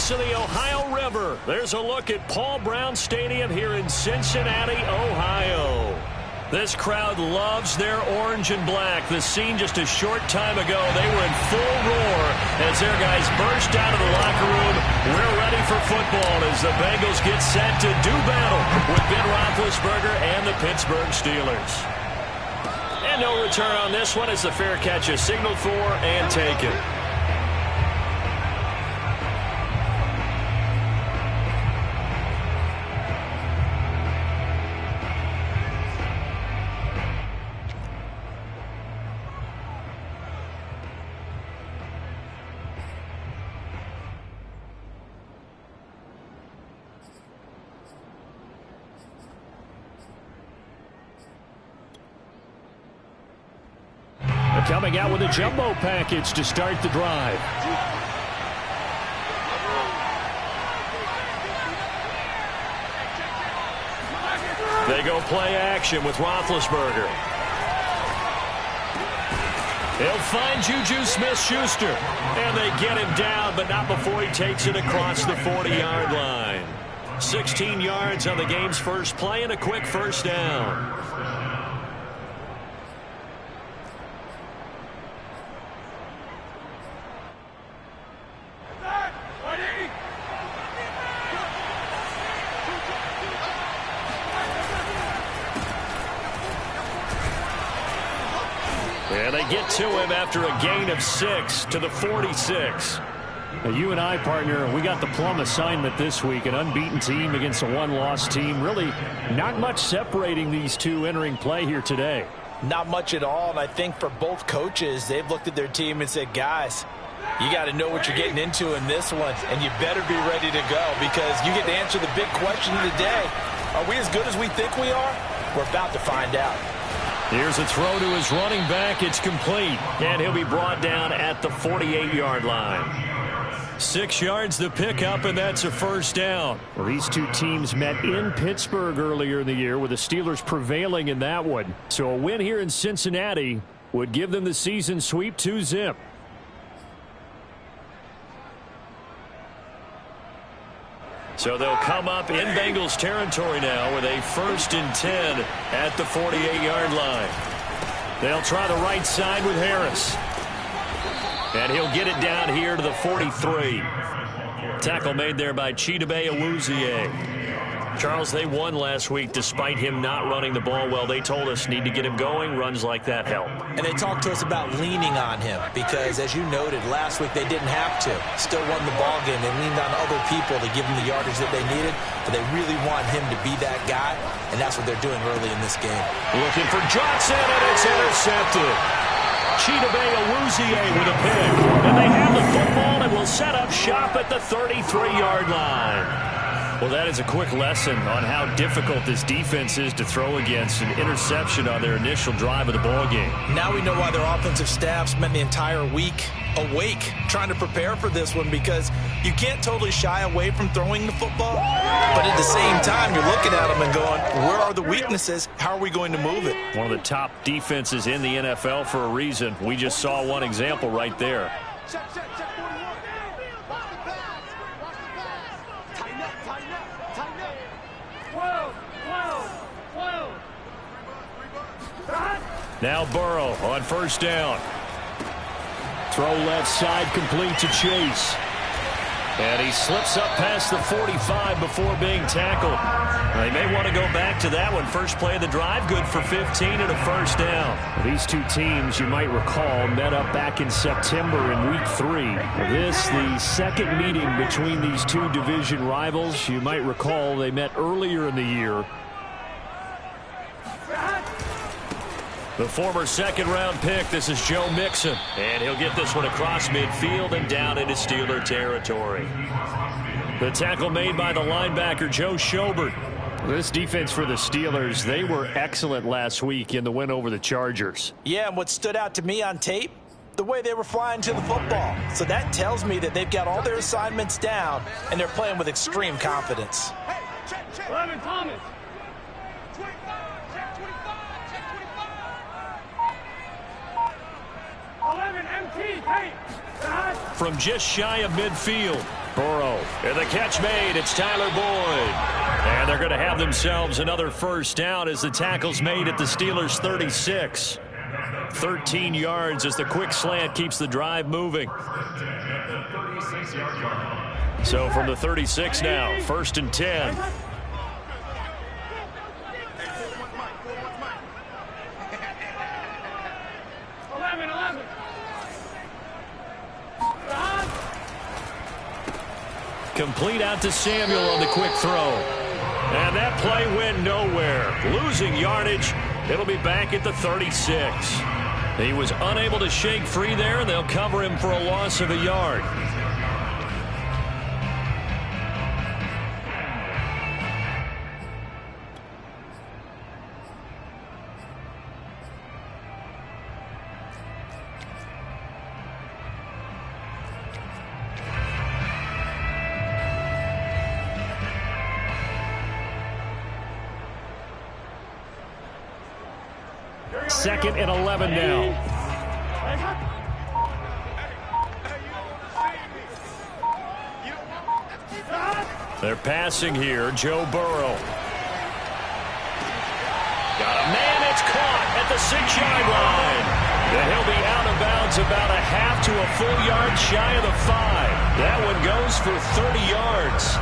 To the Ohio River. There's a look at Paul Brown Stadium here in Cincinnati, Ohio. This crowd loves their orange and black. The scene just a short time ago, they were in full roar as their guys burst out of the locker room. We're ready for football as the Bengals get set to do battle with Ben Roethlisberger and the Pittsburgh Steelers. And no return on this one as the fair catch is signaled for and taken. Coming out with a jumbo package to start the drive. They go play action with Roethlisberger. He'll find Juju Smith-Schuster. And they get him down, but not before he takes it across the 40-yard line. 16 yards on the game's first play and a quick first down. And they get to him after a gain of 6 to the 46. Now you and I, partner, we got the plum assignment this week. An unbeaten team against a one-loss team. Really not much separating these two entering play here today. Not much at all, and I think for both coaches, they've looked at their team and said, guys, you got to know what you're getting into in this one, and you better be ready to go because you get to answer the big question of the day. Are we as good as we think we are? We're about to find out. Here's a throw to his running back. It's complete, and he'll be brought down at the 48-yard line. 6 yards the pickup, and that's a first down. Well, these two teams met in Pittsburgh earlier in the year with the Steelers prevailing in that one. So a win here in Cincinnati would give them the season sweep 2-zip. So they'll come up in Bengals territory now with a 1st and 10 at the 48-yard line. They'll try the right side with Harris. And he'll get it down here to the 43. Tackle made there by Chidobe Awuzie. Charles, they won last week despite him not running the ball well. They told us need to get him going. Runs like that help. And they talked to us about leaning on him because, as you noted, last week they didn't have to. Still won the ball game. They leaned on other people to give them the yardage that they needed, but they really want him to be that guy, and that's what they're doing early in this game. Looking for Johnson, and it's intercepted. Chidobe Awuzie with a pick. they have the football and will set up shop at the 33-yard line. Well, that is a quick lesson on how difficult this defense is to throw against. An interception on their initial drive of the ball game. Now we know why their offensive staff spent the entire week awake trying to prepare for this one, because you can't totally shy away from throwing the football. But at the same time, you're looking at them and going, where are the weaknesses? How are we going to move it? One of the top defenses in the NFL for a reason. We just saw one example right there. Now Burrow on first down. Throw left side, complete to Chase. And he slips up past the 45 before being tackled. They may want to go back to that one. First play of the drive, good for 15 and a first down. These two teams, you might recall, met up back in September in Week 3. This, the second meeting between these two division rivals. You might recall they met earlier in the year. The former second-round pick, this is Joe Mixon. And he'll get this one across midfield and down into Steeler territory. The tackle made by the linebacker, Joe Schobert. This defense for the Steelers, they were excellent last week in the win over the Chargers. Yeah, and what stood out to me on tape, the way they were flying to the football. So that tells me that they've got all their assignments down, and they're playing with extreme confidence. Hey, check. 11 Thomas. From just shy of midfield, Burrow. And the catch made. It's Tyler Boyd. And they're going to have themselves another first down as the tackle's made at the Steelers' 36. 13 yards as the quick slant keeps the drive moving. So from the 36 now, first and 10. Complete out to Samuel on the quick throw. And that play went nowhere. Losing yardage. It'll be back at the 36. He was unable to shake free there, and they'll cover him for a loss of a yard. Second and 11 now. They're passing here. Joe Burrow. Got a man. It's caught at the 6-yard line. And he'll be out of bounds about a half to a full yard shy of the 5. That one goes for 30 yards.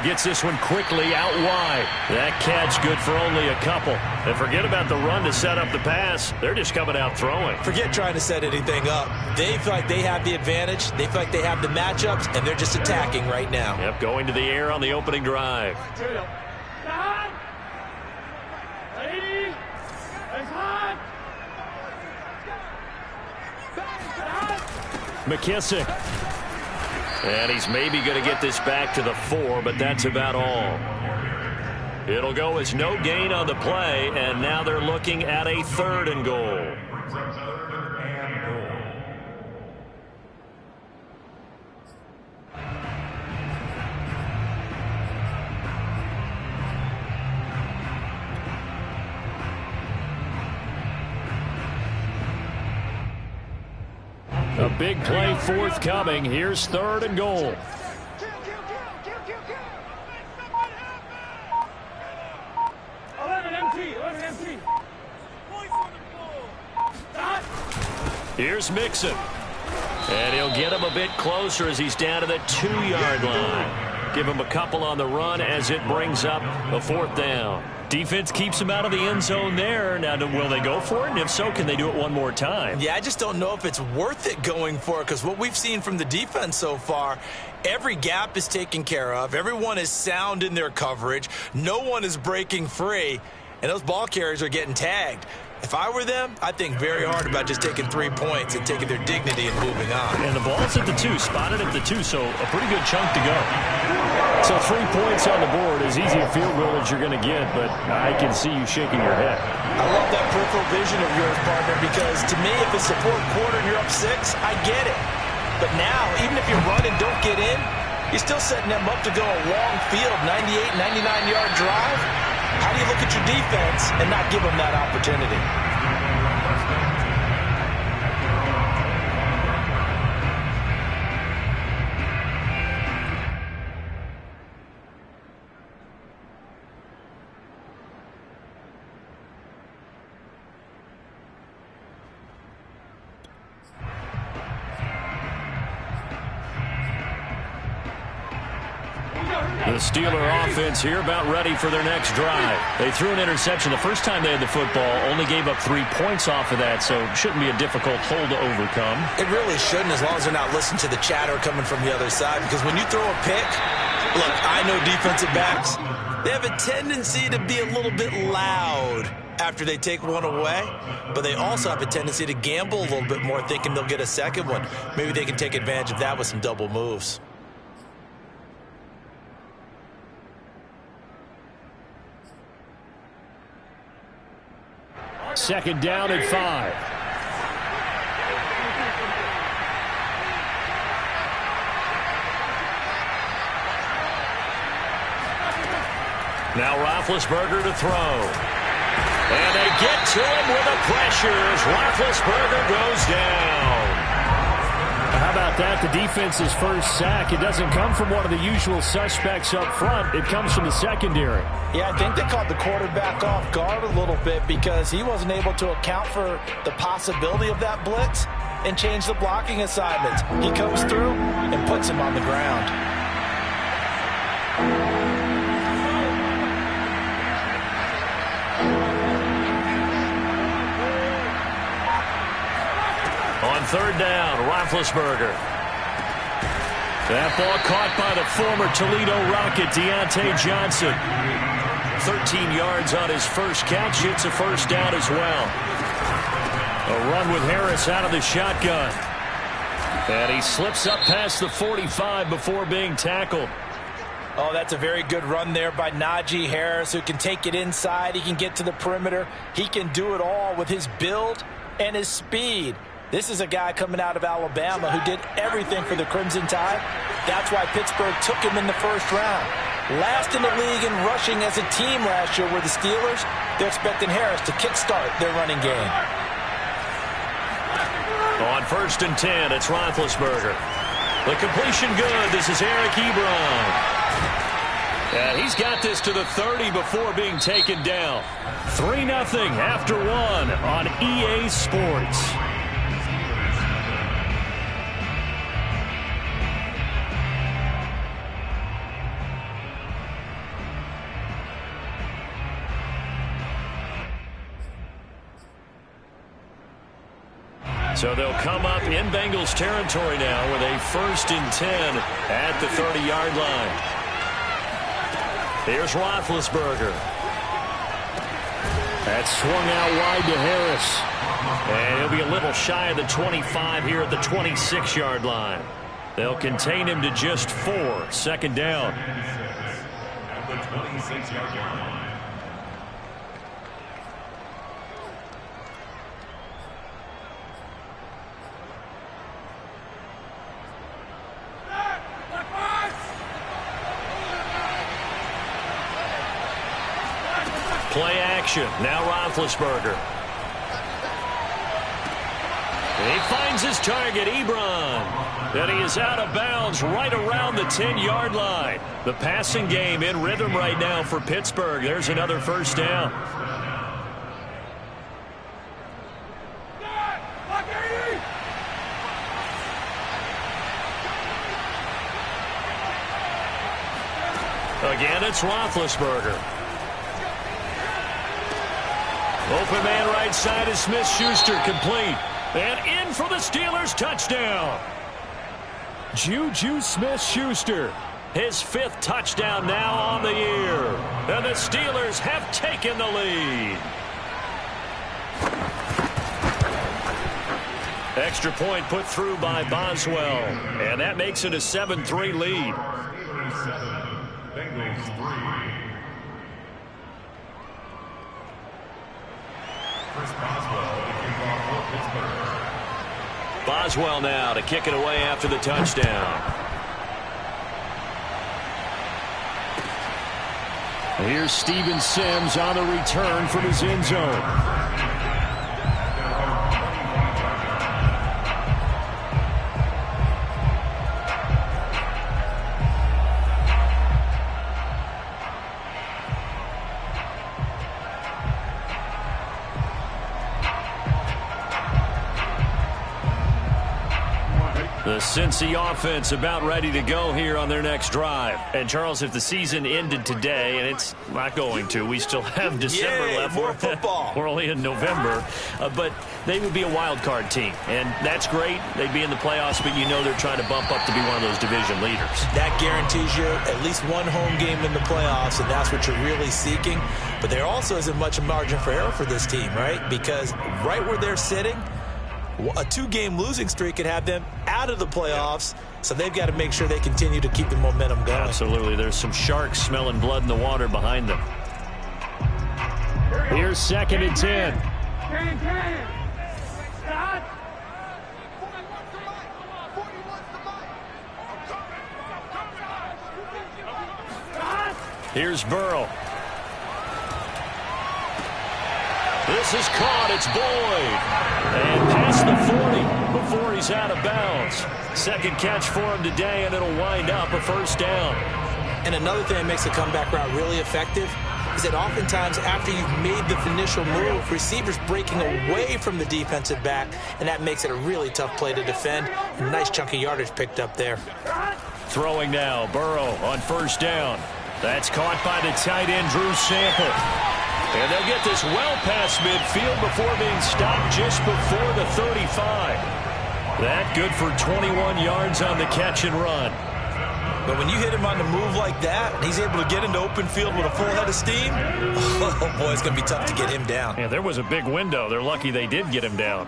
Gets this one quickly out wide. That catch good for only a couple. And forget about the run to set up the pass. They're just coming out throwing. Forget trying to set anything up. They feel like they have the advantage. They feel like they have the matchups, and they're just attacking right now. Yep, going to the air on the opening drive. McKissick. And he's maybe going to get this back to the 4, but that's about all. It'll go as no gain on the play, and now they're looking at a 3rd and goal. A big play forthcoming. Here's 3rd and goal. Here's Mixon. And he'll get him a bit closer as he's down to the 2-yard line. Give them a couple on the run as it brings up a 4th down. Defense keeps them out of the end zone there. Now, will they go for it? And if so, can they do it one more time? Yeah, I just don't know if it's worth it going for it, because what we've seen from the defense so far, every gap is taken care of. Everyone is sound in their coverage. No one is breaking free, and those ball carriers are getting tagged. If I were them, I'd think very hard about just taking 3 points and taking their dignity and moving on. And the ball's at the 2, spotted at the 2, so a pretty good chunk to go. So 3 points on the board, as easy a field goal as you're going to get, but I can see you shaking your head. I love that peripheral vision of yours, partner, because to me, if it's the 4th quarter and you're up 6, I get it. But now, even if you run and don't get in, you're still setting them up to go a long field, 98, 99-yard drive. How do you look at your defense and not give them that opportunity? The Steeler offense here about ready for their next drive. They threw an interception the first time they had the football, only gave up 3 points off of that, so it shouldn't be a difficult hole to overcome. It really shouldn't, as long as they're not listening to the chatter coming from the other side, because when you throw a pick, look, I know defensive backs, they have a tendency to be a little bit loud after they take one away, but they also have a tendency to gamble a little bit more, thinking they'll get a second one. Maybe they can take advantage of that with some double moves. Second down at 5. Now Roethlisberger to throw. And they get to him with the pressure as Roethlisberger goes down. How about that? The defense's first sack. It doesn't come from one of the usual suspects up front. It comes from the secondary. Yeah, I think they caught the quarterback off guard a little bit because he wasn't able to account for the possibility of that blitz and change the blocking assignments. He comes through and puts him on the ground. On 3rd down, Roethlisberger. That ball caught by the former Toledo Rocket, Deontay Johnson. 13 yards on his first catch. It's a first down as well. A run with Harris out of the shotgun. And he slips up past the 45 before being tackled. Oh, that's a very good run there by Najee Harris, who can take it inside. He can get to the perimeter. He can do it all with his build and his speed. This is a guy coming out of Alabama who did everything for the Crimson Tide. That's why Pittsburgh took him in the first round. Last in the league in rushing as a team last year were the Steelers. They're expecting Harris to kickstart their running game. On 1st and 10, it's Roethlisberger. The completion good. This is Eric Ebron. And he's got this to the 30 before being taken down. 3-0 after 1 on EA Sports. So they'll come up in Bengals territory now with a 1st and 10 at the 30-yard line. Here's Roethlisberger. That's swung out wide to Harris. And he'll be a little shy of the 25 here at the 26-yard line. They'll contain him to just 4. 2nd down. At the 26-yard line. Play action. Now Roethlisberger. And he finds his target, Ebron. And he is out of bounds right around the 10-yard line. The passing game in rhythm right now for Pittsburgh. There's another first down. Again, it's Roethlisberger. Open man right side is Smith-Schuster, complete. And in for the Steelers, touchdown. Juju Smith-Schuster, his 5th touchdown now on the year. And the Steelers have taken the lead. Extra point put through by Boswell. And that makes it a 7-3 lead. Boswell now to kick it away after the touchdown. Here's Steven Sims on the return from his end zone. The Cincy offense about ready to go here on their next drive. And, Charles, if the season ended today, and it's not going to, we still have December left. More football. We're only in November. But they would be a wild card team. And that's great. They'd be in the playoffs, but you know they're trying to bump up to be one of those division leaders. That guarantees you at least one home game in the playoffs, and that's what you're really seeking. But there also isn't much margin for error for this team, right? Because right where they're sitting, a 2-game losing streak could have them out of the playoffs, so they've got to make sure they continue to keep the momentum going. Absolutely. There's some sharks smelling blood in the water behind them. Here's 2nd and 10. Here's Burrow. This is caught. It's Boyd. And past the 40 before he's out of bounds. 2nd catch for him today, and it'll wind up a 1st down. And another thing that makes the comeback route really effective is that oftentimes after you've made the initial move, receivers breaking away from the defensive back, and that makes it a really tough play to defend. A nice chunk of yardage picked up there. Throwing now, Burrow on 1st down. That's caught by the tight end, Drew Sample. And they'll get this well past midfield before being stopped just before the 35. That good for 21 yards on the catch and run. But when you hit him on the move like that, and he's able to get into open field with a full head of steam, oh boy, it's going to be tough to get him down. Yeah, there was a big window. They're lucky they did get him down.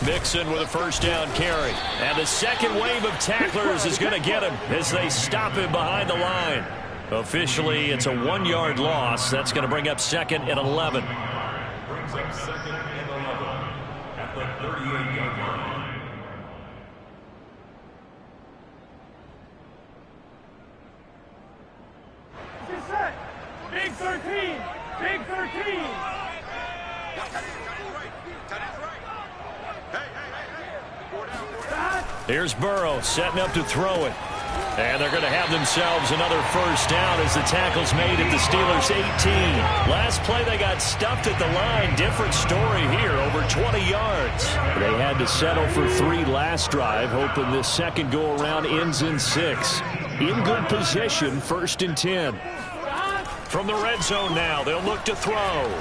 Mixon with a 1st down carry. And the 2nd wave of tacklers is going to get him as they stop him behind the line. Officially, it's a 1-yard loss. That's going to bring up 2nd and 11. Brings up 2nd and 11 at the 38-yard line. Big 13! Big 13! Here's Burrow setting up to throw it. And they're going to have themselves another 1st down as the tackle's made at the Steelers' 18. Last play, they got stuffed at the line. Different story here, over 20 yards. They had to settle for 3 last drive, hoping this 2nd go-around ends in 6. In good position, 1st and 10. From the red zone now, they'll look to throw.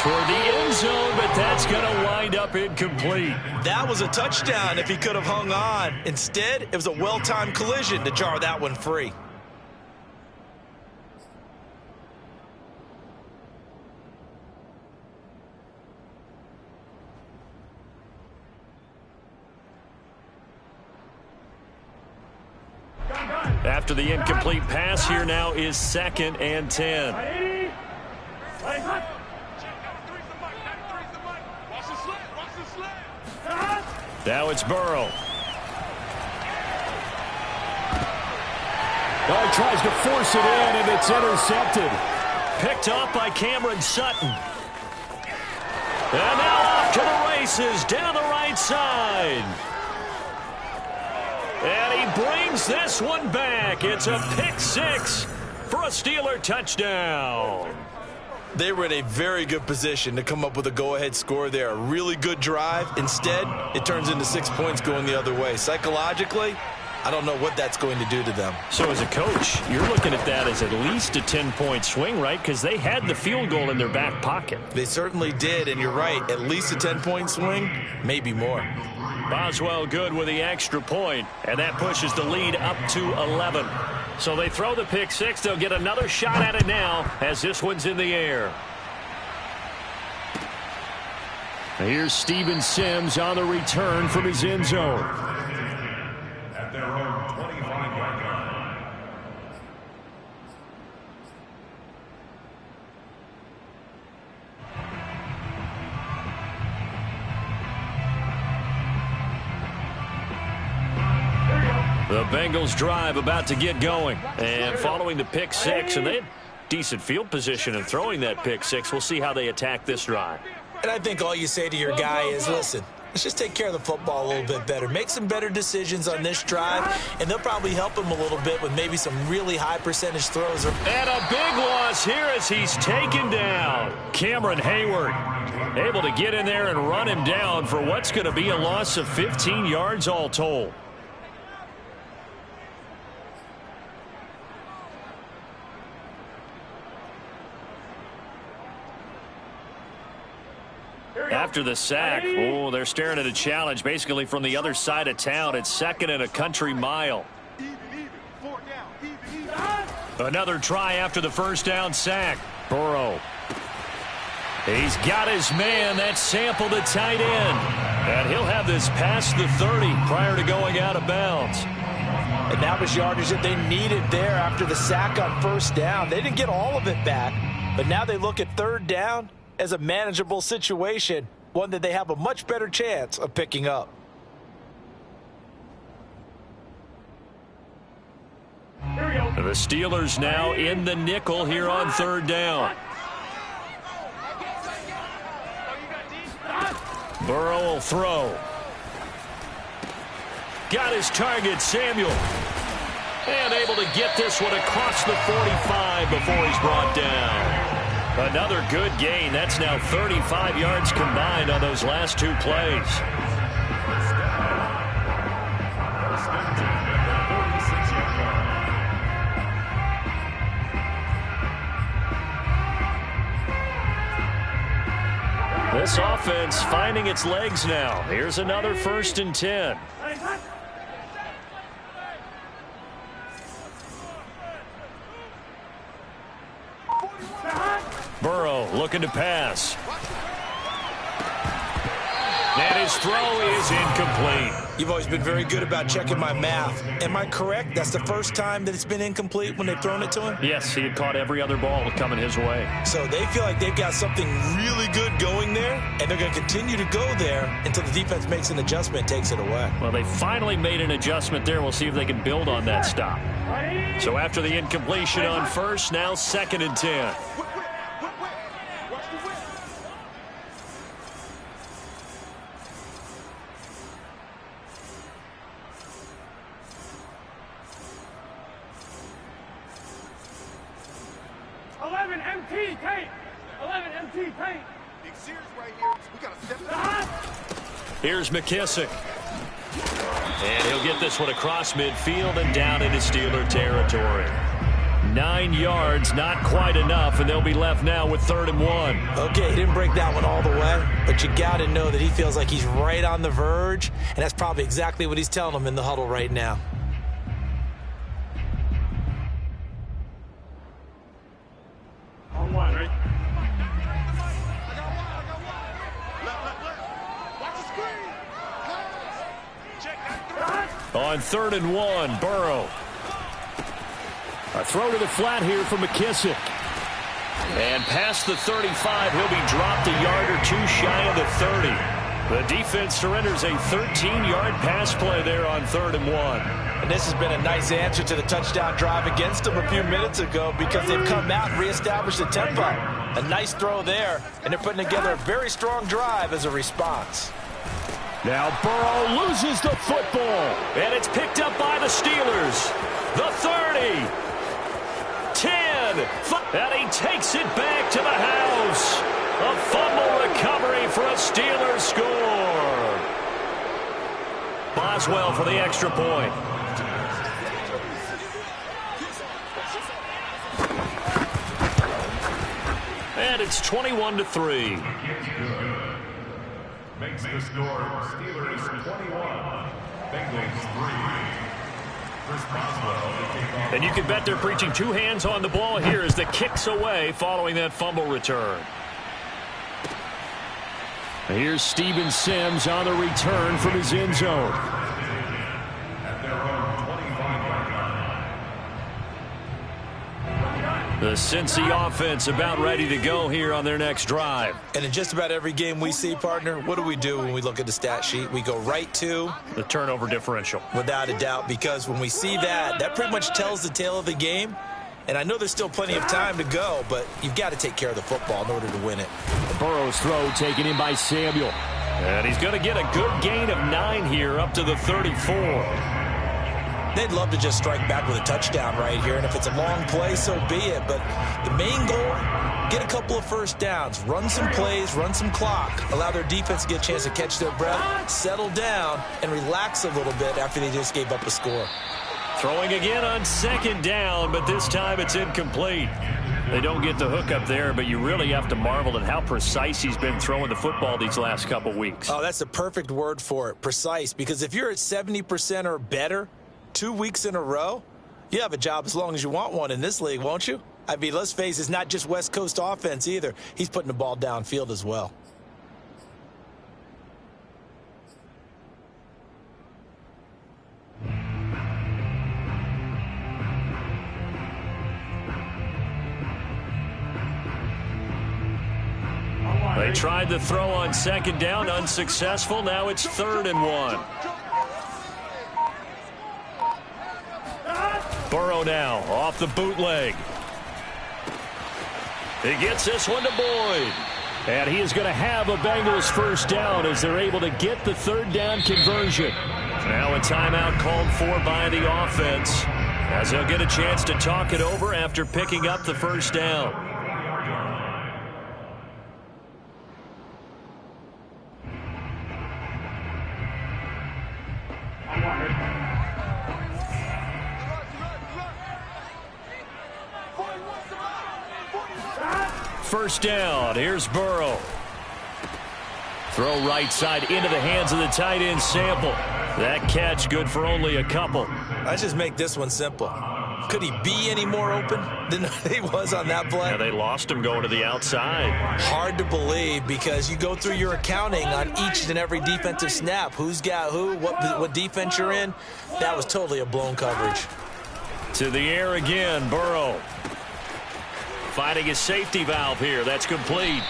Toward the end zone, but that's going to wind up incomplete. That was a touchdown if he could have hung on. Instead, it was a well-timed collision to jar that one free. After the incomplete pass, here now is 2nd and 10. Now it's Burrow. Oh, he tries to force it in, and it's intercepted. Picked off by Cameron Sutton. And now off to the races down the right side. And he brings this one back. It's a pick 6 for a Steeler touchdown. They were in a very good position to come up with a go-ahead score there. A really good drive. Instead, it turns into 6 points going the other way. Psychologically, I don't know what that's going to do to them. So as a coach, you're looking at that as at least a 10-point swing, right? Because they had the field goal in their back pocket. They certainly did, and you're right. At least a 10-point swing, maybe more. Boswell good with the extra point, and that pushes the lead up to 11. So they throw the pick six. They'll get another shot at it now as this one's in the air. Here's Steven Sims on the return from his end zone. At their own 25-yard line. The Bengals drive about to get going. And following the pick six, and they had decent field position in throwing that pick six. We'll see how they attack this drive. And I think all you say to your guy is, listen, let's just take care of the football a little bit better. Make some better decisions on this drive, and they'll probably help him a little bit with maybe some really high percentage throws. And a big loss here as he's taken down. Cameron Hayward able to get in there and run him down for what's going to be a loss of 15 yards all told. After the sack, oh, they're staring at a challenge basically from the other side of town. It's 2nd and a country mile. Another try after the first down sack. Burrow. He's got his man. That's Sample, the tight end. And he'll have this past the 30 prior to going out of bounds. And that was yardage that they needed there after the sack on first down. They didn't get all of it back, but now they look at third down as a manageable situation, one that they have a much better chance of picking up. The Steelers now in the nickel here on third down. Burrow will throw. Got his target, Samuel. And able to get this one across the 45 before he's brought down. Another good gain. That's now 35 yards combined on those last two plays. This offense finding its legs now. Here's another 1st and 10. Burrow looking to pass. And his throw is incomplete. You've always been very good about checking my math. Am I correct? That's the first time that it's been incomplete when they've thrown it to him? Yes, he had caught every other ball coming his way. So they feel like they've got something really good going there, and they're going to continue to go there until the defense makes an adjustment and takes it away. Well, they finally made an adjustment there. We'll see if they can build on that stop. So after the incompletion on first, now 2nd and 10. Here's McKissick. And he'll get this one across midfield and down into Steeler territory. 9 yards, not quite enough, and they'll be left now with 3rd and 1. Okay, he didn't break that one all the way, but you got to know that he feels like he's right on the verge, and that's probably exactly what he's telling them in the huddle right now. On 3rd and 1, Burrow. A throw to the flat here from McKissick. And past the 35, he'll be dropped a yard or two shy of the 30. The defense surrenders a 13-yard pass play there on 3rd and 1. And this has been a nice answer to the touchdown drive against them a few minutes ago because they've come out and reestablished the tempo. A nice throw there, and they're putting together a very strong drive as a response. Now Burrow loses the football, and it's picked up by the Steelers. The 30, 10, and he takes it back to the house. A fumble recovery for a Steelers score. Boswell for the extra point. And it's 21-3. Makes the score Steelers 21, Bengals 3. And you can bet they're preaching two hands on the ball here as the kick's away following that fumble return. Here's Steven Sims on the return from his end zone. At their own 25-yard line. The Cincy offense about ready to go here on their next drive. And in just about every game we see, partner, what do we do when we look at the stat sheet? We go right to the turnover differential. Without a doubt, because when we see that, that pretty much tells the tale of the game. And I know there's still plenty of time to go, but you've got to take care of the football in order to win it. Burrow's throw taken in by Samuel. And he's going to get a good gain of 9 here up to the 34. They'd love to just strike back with a touchdown right here, and if it's a long play, so be it. But the main goal, get a couple of first downs, run some plays, run some clock, allow their defense to get a chance to catch their breath, settle down, and relax a little bit after they just gave up a score. Throwing again on second down, but this time it's incomplete. They don't get the hook up there, but you really have to marvel at how precise he's been throwing the football these last couple weeks. Oh, that's the perfect word for it, precise, because if you're at 70% or better 2 weeks in a row, you have a job as long as you want one in this league, won't you? I mean, let's face it, it's not just West Coast offense either. He's putting the ball downfield as well. They tried the throw on second down, unsuccessful. Now it's 3rd and 1. Burrow now off the bootleg. He gets this one to Boyd. And he is going to have a Bengals first down as they're able to get the 3rd down conversion. Now a timeout called for by the offense as they'll get a chance to talk it over after picking up the first down. First down. Here's Burrow. Throw right side into the hands of the tight end Sample. That catch good for only a couple. Let's just make this one simple. Could he be any more open than he was on that play? Yeah, they lost him going to the outside. Hard to believe because you go through your accounting on each and every defensive snap. Who's got who, what defense you're in. That was totally a blown coverage. To the air again, Burrow. Finding his safety valve here. That's complete.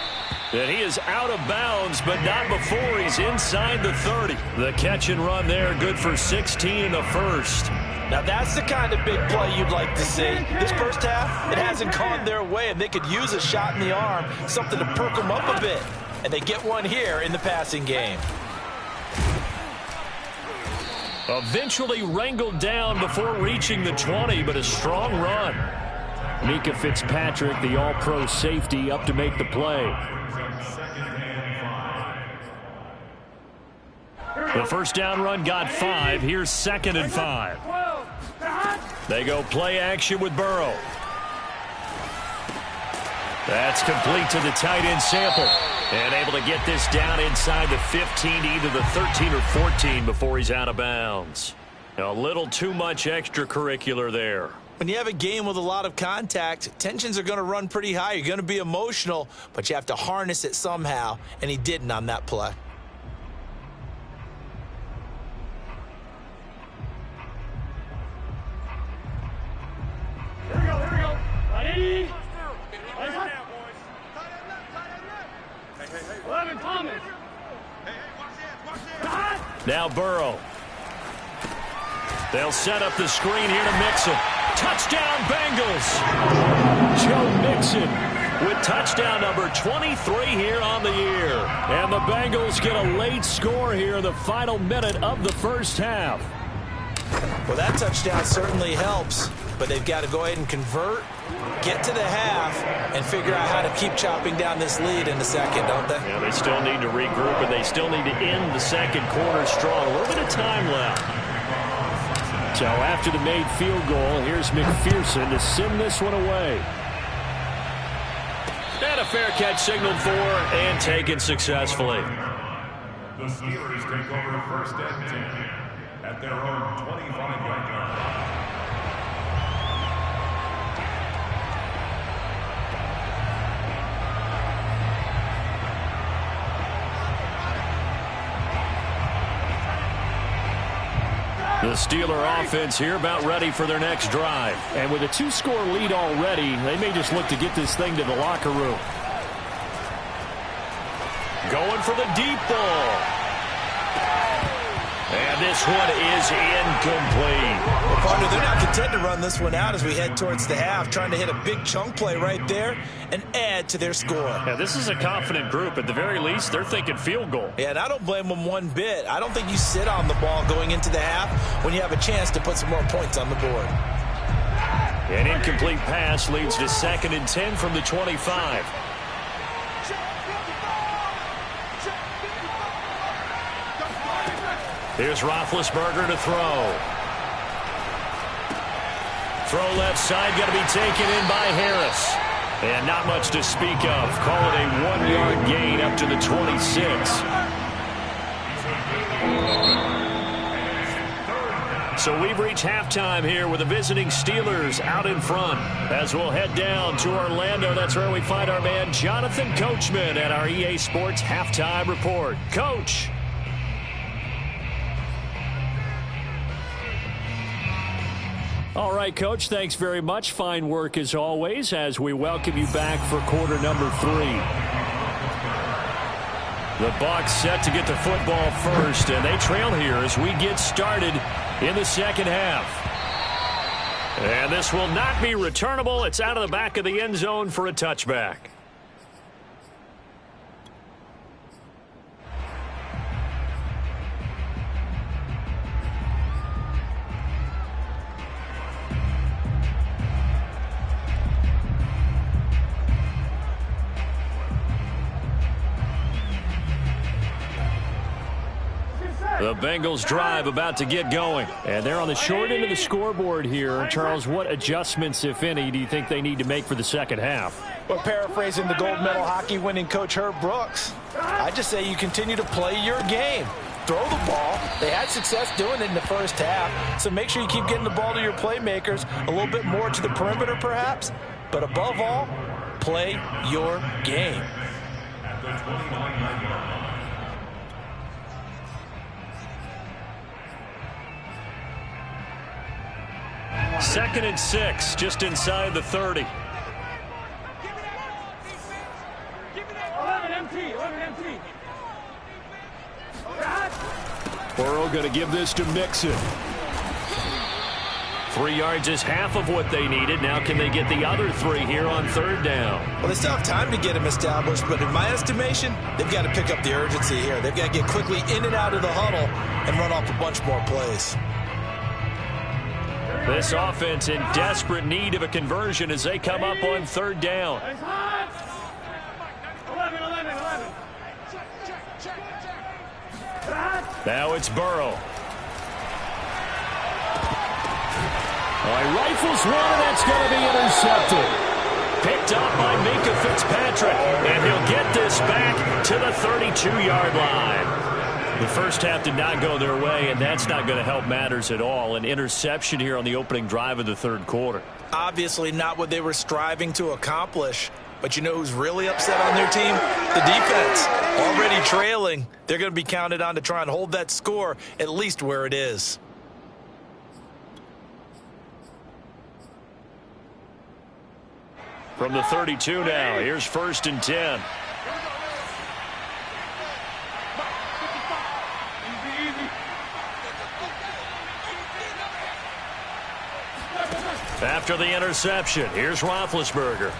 And he is out of bounds, but not before he's inside the 30. The catch and run there, good for 16 and a first. Now that's the kind of big play you'd like to see. This first half, it hasn't gone their way, and they could use a shot in the arm, something to perk them up a bit. And they get one here in the passing game. Eventually wrangled down before reaching the 20, but a strong run. Mika Fitzpatrick, the all-pro safety, up to make the play. The first down run got 5. Here's 2nd and 5. They go play action with Burrow. That's complete to the tight end Sample. And able to get this down inside the 15 to either the 13 or 14 before he's out of bounds. A little too much extracurricular there. When you have a game with a lot of contact, tensions are going to run pretty high. You're going to be emotional, but you have to harness it somehow, and he didn't on that play. Here we go, here we go. Ready? 11, Thomas. Now Burrow. They'll set up the screen here to Mixon. Touchdown, Bengals. Joe Mixon with touchdown number 23 here on the year. And the Bengals get a late score here in the final minute of the first half. Well, that touchdown certainly helps, but they've got to go ahead and convert, get to the half, and figure out how to keep chopping down this lead in the second, don't they? Yeah, they still need to regroup, and they still need to end the second quarter strong. A little bit of time left. So after the made field goal, here's McPherson to send this one away. And a fair catch signaled for and taken successfully. The Steelers take over first and 10 at their own 25-yard line. The Steeler offense here about ready for their next drive. And with a 2-score lead already, they may just look to get this thing to the locker room. Going for the deep ball. And this one is incomplete. Well, partner, they're not content to run this one out as we head towards the half, trying to hit a big chunk play right there and add to their score. Yeah, this is a confident group. At the very least, they're thinking field goal. Yeah, and I don't blame them one bit. I don't think you sit on the ball going into the half when you have a chance to put some more points on the board. An incomplete pass leads to 2nd and 10 from the 25. Here's Roethlisberger to throw. Throw left side, going to be taken in by Harris. And not much to speak of. Call it a 1-yard gain up to the 26. So we've reached halftime here with the visiting Steelers out in front. As we'll head down to Orlando, that's where we find our man Jonathan Coachman at our EA Sports Halftime Report. Coach. All right, Coach, thanks very much. Fine work as always as we welcome you back for quarter number 3. The Bucs set to get the football first, and they trail here as we get started in the second half. And this will not be returnable. It's out of the back of the end zone for a touchback. The Bengals drive about to get going. And they're on the short end of the scoreboard here. Charles, what adjustments, if any, do you think they need to make for the second half? Well, paraphrasing the gold medal hockey winning coach Herb Brooks, I just say you continue to play your game. Throw the ball. They had success doing it in the first half, so make sure you keep getting the ball to your playmakers, a little bit more to the perimeter perhaps, but above all, play your game. At the 29-yard line. 2nd and 6, just inside the 30. 11 empty. Burrow going to give this to Mixon. 3 yards is half of what they needed. Now can they get the other 3 here on 3rd down? Well, they still have time to get them established, but in my estimation, they've got to pick up the urgency here. They've got to get quickly in and out of the huddle and run off a bunch more plays. This offense in desperate need of a conversion as they come up on 3rd down. 11. Now it's Burrow. He rifles one, and that's going to be intercepted. Picked up by Minkah Fitzpatrick, and he'll get this back to the 32-yard line. The first half did not go their way, and that's not going to help matters at all. An interception here on the opening drive of the 3rd quarter. Obviously not what they were striving to accomplish. But you know who's really upset on their team? The defense. Already trailing. They're going to be counted on to try and hold that score at least where it is. From the 32 now, here's 1st and 10. After the interception, here's Roethlisberger.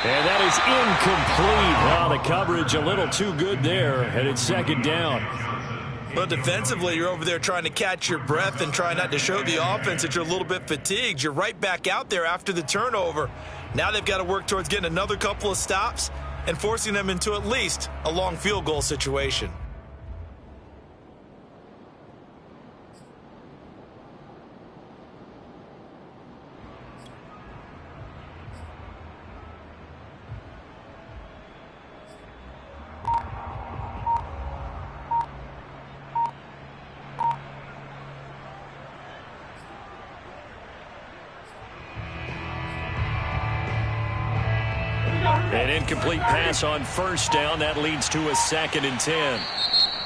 And that is incomplete. Wow, the coverage a little too good there, and it's 2nd down. Well, defensively, you're over there trying to catch your breath and try not to show the offense that you're a little bit fatigued. You're right back out there after the turnover. Now they've got to work towards getting another couple of stops and forcing them into at least a long field goal situation. An incomplete pass on first down. That leads to a 2nd and 10.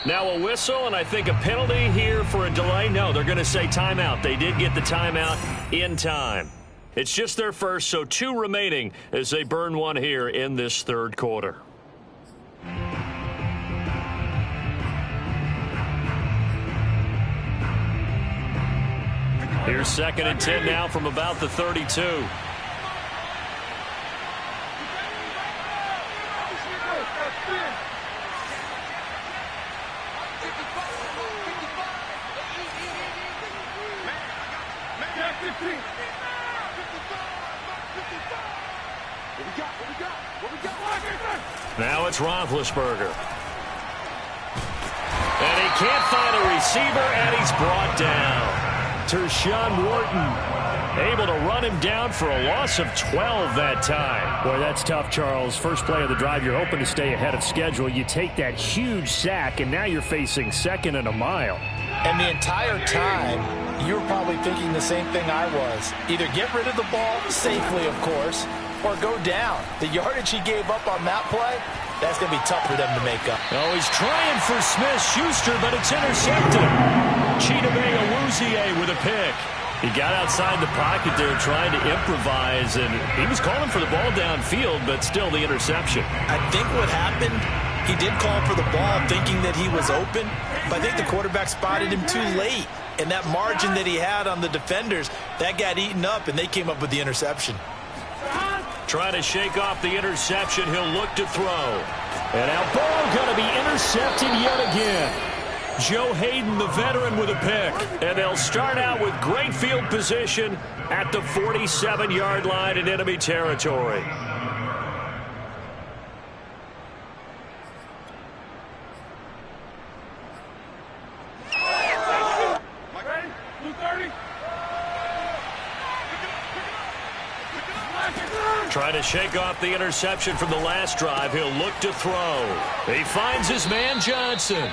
Now a whistle, and I think a penalty here for a delay. No, they're going to say timeout. They did get the timeout in time. It's just their first, so 2 remaining as they burn one here in this 3rd quarter. Here's 2nd and 10 now from about the 32. Now it's Roethlisberger. And he can't find a receiver, and he's brought down. Tershawn Wharton able to run him down for a loss of 12 that time. Boy, that's tough, Charles. First play of the drive, you're hoping to stay ahead of schedule. You take that huge sack, and now you're facing 2nd and a mile. And the entire time, you were probably thinking the same thing I was. Either get rid of the ball safely, of course, or go down. The yardage he gave up on that play, that's going to be tough for them to make up. Oh, he's trying for Smith-Schuster, but it's intercepted. Chidobe Awuzie with a pick. He got outside the pocket there trying to improvise, and he was calling for the ball downfield, but still the interception. I think what happened, he did call for the ball thinking that he was open, but I think the quarterback spotted him too late. And that margin that he had on the defenders, that got eaten up, and they came up with the interception. Trying to shake off the interception. He'll look to throw. And now ball going to be intercepted yet again. Joe Hayden, the veteran, with a pick. And they'll start out with great field position at the 47-yard line in enemy territory. Trying to shake off the interception from the last drive. He'll look to throw. He finds his man Johnson.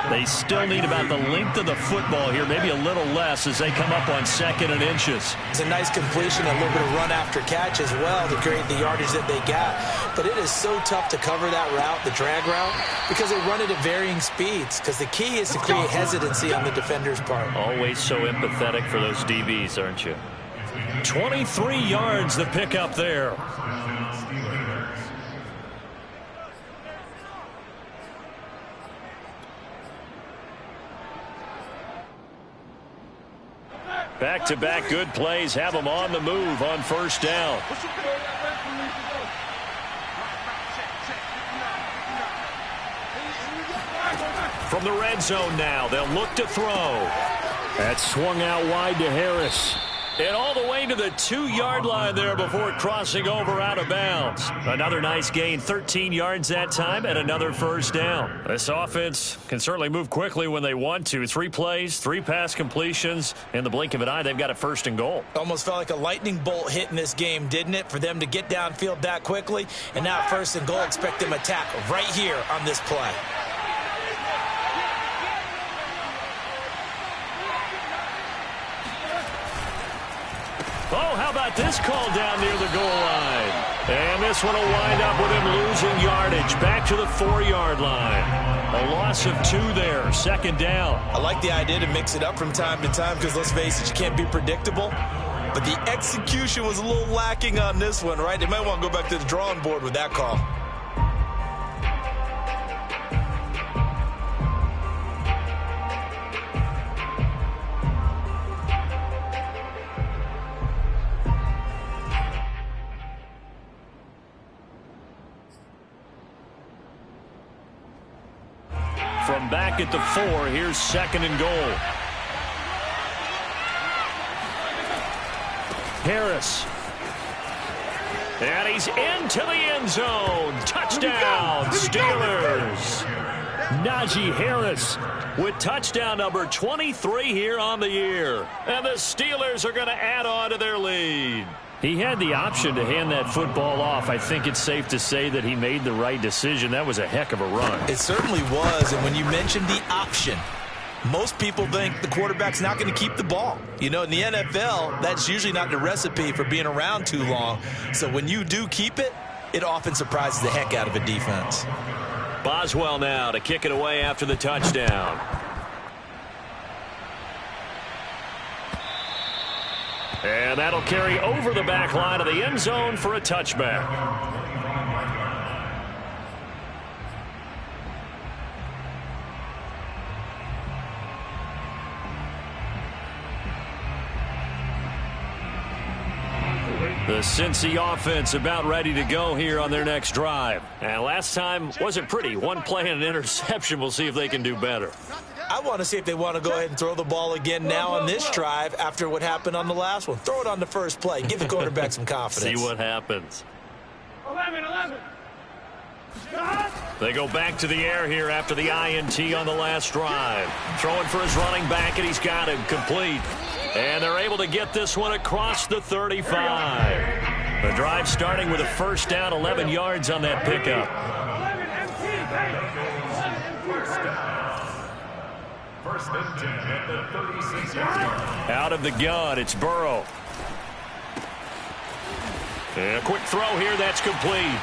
They still need about the length of the football here, maybe a little less as they come up on 2nd and inches. It's a nice completion, a little bit of run after catch as well to create the yardage that they got. But it is so tough to cover that route, the drag route, because they run it at varying speeds. Because the key is to create hesitancy on the defender's part. Always so empathetic for those DBs, aren't you? 23 yards the pickup there. Back-to-back good plays have them on the move on first down. From the red zone now, they'll look to throw. That swung out wide to Harris. And all the way to the 2-yard line there before crossing over out of bounds. Another nice gain, 13 yards that time, and another first down. This offense can certainly move quickly when they want to. 3 plays, 3 pass completions. In the blink of an eye, they've got a 1st and goal. Almost felt like a lightning bolt hit in this game, didn't it? For them to get downfield that quickly. And now 1st and goal, expect them to attack right here on this play. Oh, how about this call down near the goal line? And this one will wind up with him losing yardage back to the 4-yard line. A loss of 2 there, 2nd down. I like the idea to mix it up from time to time because, let's face it, you can't be predictable. But the execution was a little lacking on this one, right? They might want to go back to the drawing board with that call. From back at the 4, here's 2nd and goal. Harris. And he's into the end zone. Touchdown, Steelers. Najee Harris with touchdown number 23 here on the year. And the Steelers are going to add on to their lead. He had the option to hand that football off. I think it's safe to say that he made the right decision. That was a heck of a run. It certainly was. And when you mentioned the option, Most people think the quarterback's not going to keep the ball. You know, in the NFL, that's usually not the recipe for being around too long. So when you do keep it, it often surprises the heck out of a defense. Boswell now to kick it away after the touchdown. And that'll carry over the back line of the end zone for a touchback. The Cincy offense about ready to go here on their next drive. And last time wasn't pretty. One play and an interception. We'll see if they can do better. I want to see if they want to go ahead and throw the ball again now on this drive after what happened on the last one. Throw it on the first play. Give the quarterback some confidence. See what happens. 11. They go back to the air here after the INT on the last drive. Throwing for his running back, and he's got him complete. And they're able to get this one across the 35. The drive starting with a first down, 11 yards on that pickup. 11 First and 10 at the 36-yard. Out of the gun, it's Burrow. And a quick throw here, that's complete.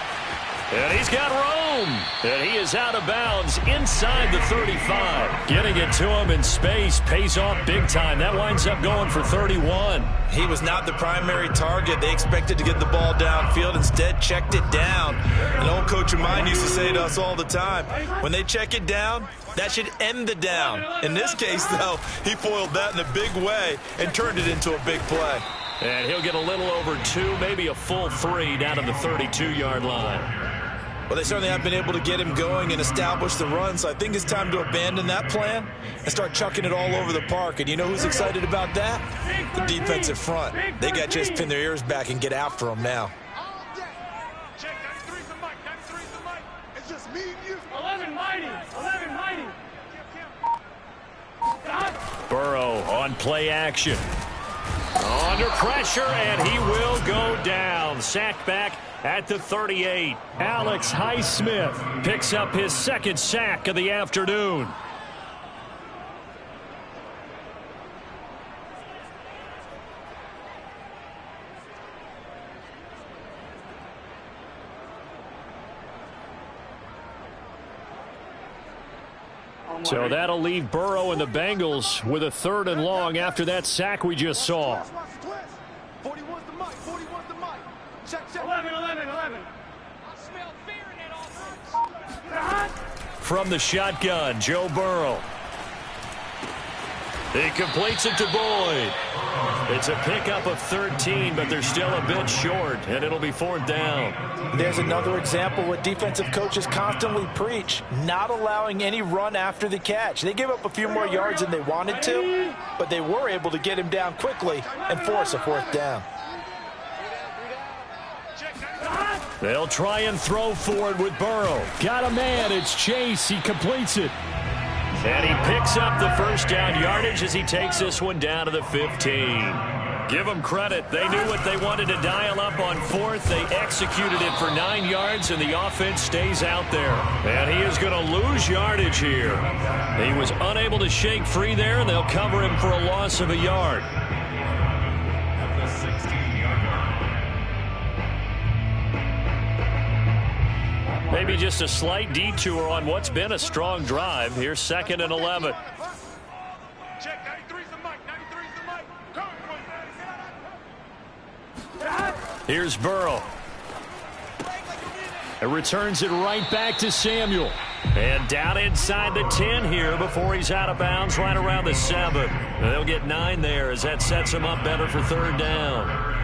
And he's got room. And he is out of bounds inside the 35. Getting it to him in space pays off big time. That winds up going for 31. He was not the primary target. They expected to get the ball downfield. Instead, checked it down. An old coach of mine used to say to us all the time, when they check it down, that should end the down. In this case, though, he foiled that in a big way and turned it into a big play. And he'll get a little over 2, maybe a full 3 down to the 32-yard line. Well, they certainly have been able to get him going and establish the run, so I think it's time to abandon that plan and start chucking it all over the park. And you know who's excited about that? The defensive front. They got to just pin their ears back and get after him now. Check, 93's the mic. 93's the mic. It's just me and you. 11 mighty. 11 mighty. Burrow on play action. Under pressure, and he will go down. Sacked back at the 38. Alex Highsmith picks up his second sack of the afternoon. So that'll leave Burrow and the Bengals with a 3rd and long after that sack we just saw. 41's the mic. 41's the mic. Check. 11. I smell fear in that offense. From the shotgun, Joe Burrow. He completes it to Boyd. It's a pickup of 13, but they're still a bit short, and it'll be 4th down. There's another example what defensive coaches constantly preach, not allowing any run after the catch. They gave up a few more yards than they wanted to, but they were able to get him down quickly and force a 4th down. They'll try and throw forward with Burrow. Got a man. It's Chase. He completes it. And he picks up the first down yardage as he takes this one down to the 15. Give them credit. They knew what they wanted to dial up on 4th. They executed it for 9 yards, and the offense stays out there. And he is going to lose yardage here. He was unable to shake free there, and they'll cover him for a loss of a yard. Maybe just a slight detour on what's been a strong drive. Here's 2nd and 11. Check, 93's the mic. 93's the mic. Here's Burrow. It returns it right back to Samuel. And down inside the 10 here before he's out of bounds right around the 7. And they'll get 9 there as that sets him up better for 3rd down.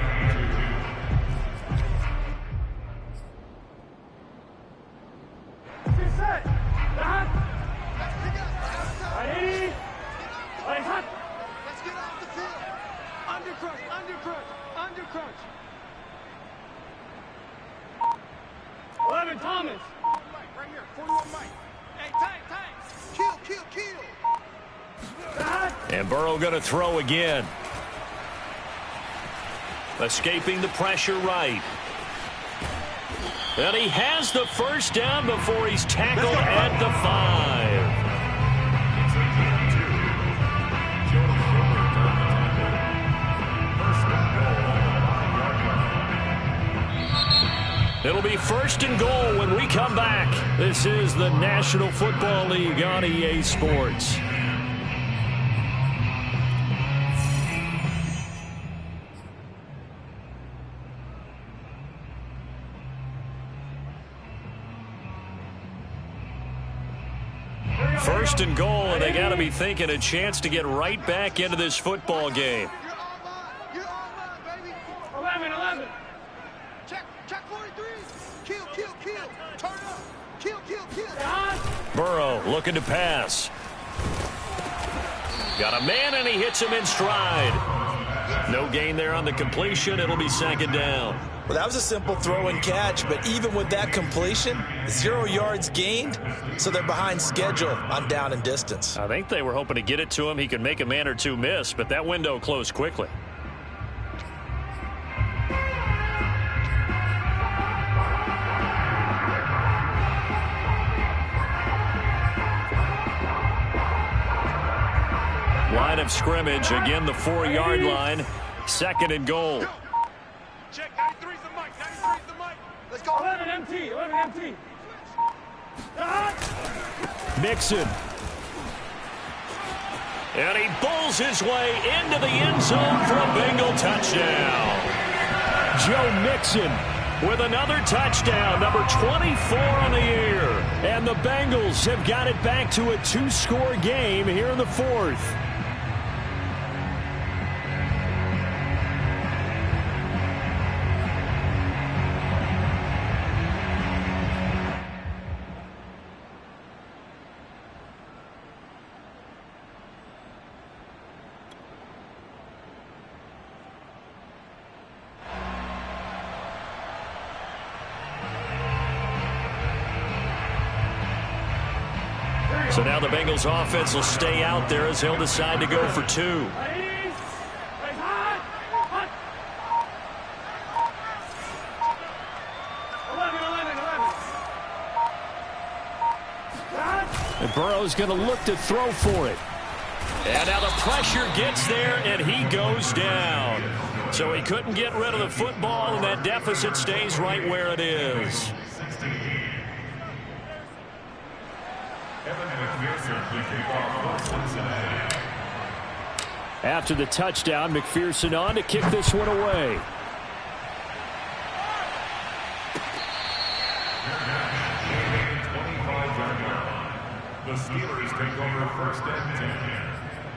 Thomas. Right here, 41 Mike. Hey, tank. Kill. And Burrow going to throw again. Escaping the pressure right. And he has the first down before he's tackled at the 5. It'll be 1st and goal when we come back. This is the National Football League on EA Sports. First and goal, and they got to be thinking a chance to get right back into this football game. You're all mine, baby. 11. Check 43. Kill. Turn up. Kill. Burrow looking to pass. Got a man, and he hits him in stride. No gain there on the completion. It'll be 2nd down. Well, that was a simple throw and catch, but even with that completion, 0 yards gained, so they're behind schedule on down and distance. I think they were hoping to get it to him. He could make a man or two miss, but that window closed quickly. Line of scrimmage, again the 4-yard line, 2nd and goal. Check 93's the mic. Let's go. 11 MT. Mixon. And he bowls his way into the end zone for a Bengal touchdown. Joe Mixon with another touchdown, number 24 on the year. And the Bengals have got it back to a 2-score game here in the 4th. So now the Bengals offense will stay out there as they'll decide to go for 2. And Burrow's going to look to throw for it. And now the pressure gets there, and he goes down. So he couldn't get rid of the football, and that deficit stays right where it is. After the touchdown, McPherson on to kick this one away. The Steelers take over 1st and 10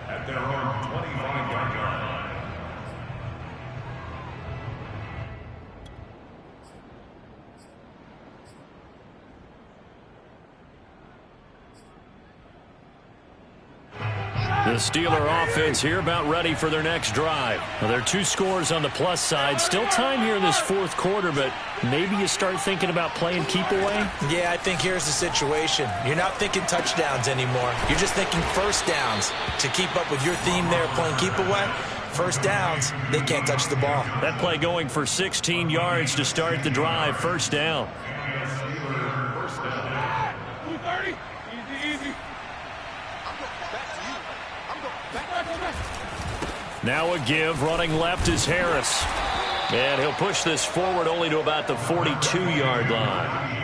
at their own 25-yard line. The Steeler offense here about ready for their next drive. Well, there are 2 scores on the plus side. Still time here in this 4th quarter, but maybe you start thinking about playing keep away? Yeah, I think here's the situation. You're not thinking touchdowns anymore. You're just thinking first downs. To keep up with your theme there, playing keep away, first downs, they can't touch the ball. That play going for 16 yards to start the drive. 1st down. 230. Easy. Now a give, running left is Harris. And he'll push this forward only to about the 42-yard line.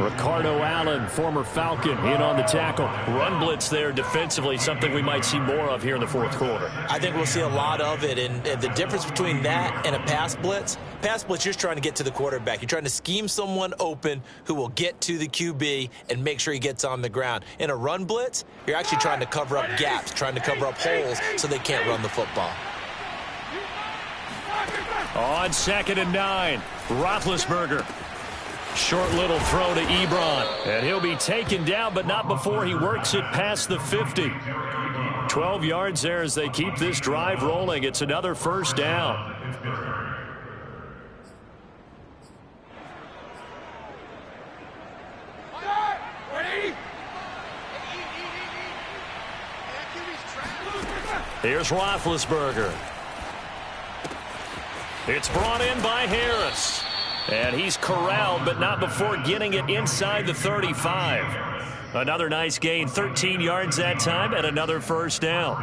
Ricardo Allen, former Falcon, in on the tackle. Run blitz there defensively, something we might see more of here in the 4th quarter. I think we'll see a lot of it, and the difference between that and a pass blitz, you're just trying to get to the quarterback. You're trying to scheme someone open who will get to the QB and make sure he gets on the ground. In a run blitz, you're actually trying to cover up gaps, trying to cover up holes so they can't run the football. On 2nd and 9, Roethlisberger. Short little throw to Ebron. And he'll be taken down, but not before he works it past the 50. 12 yards there as they keep this drive rolling. It's another 1st down. Here's Roethlisberger. It's brought in by Harris. And he's corralled, but not before getting it inside the 35. Another nice gain, 13 yards that time, and another 1st down.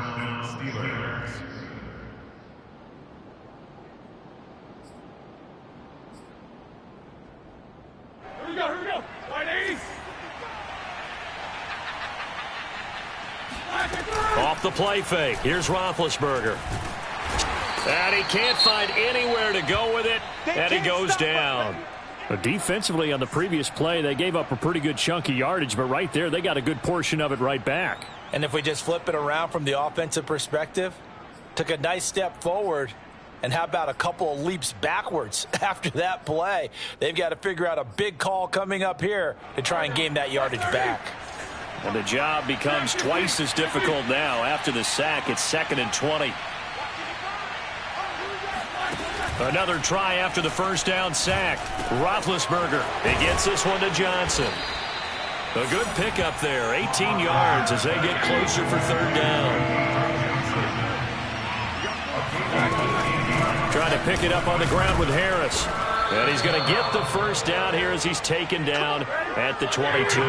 go. White 80. Off the play fake. Here's Roethlisberger. And he can't find anywhere to go with it, and he goes down. Defensively on the previous play, they gave up a pretty good chunk of yardage, but right there, they got a good portion of it right back. And if we just flip it around from the offensive perspective, took a nice step forward, and how about a couple of leaps backwards after that play? They've got to figure out a big call coming up here to try and gain that yardage back. And the job becomes twice as difficult now. After the sack, it's 2nd and 20. Another try after the first down sack. Roethlisberger, he gets this one to Johnson. A good pickup there, 18 yards as they get closer for 3rd down. Trying to pick it up on the ground with Harris. And he's going to get the first down here as he's taken down at the 22.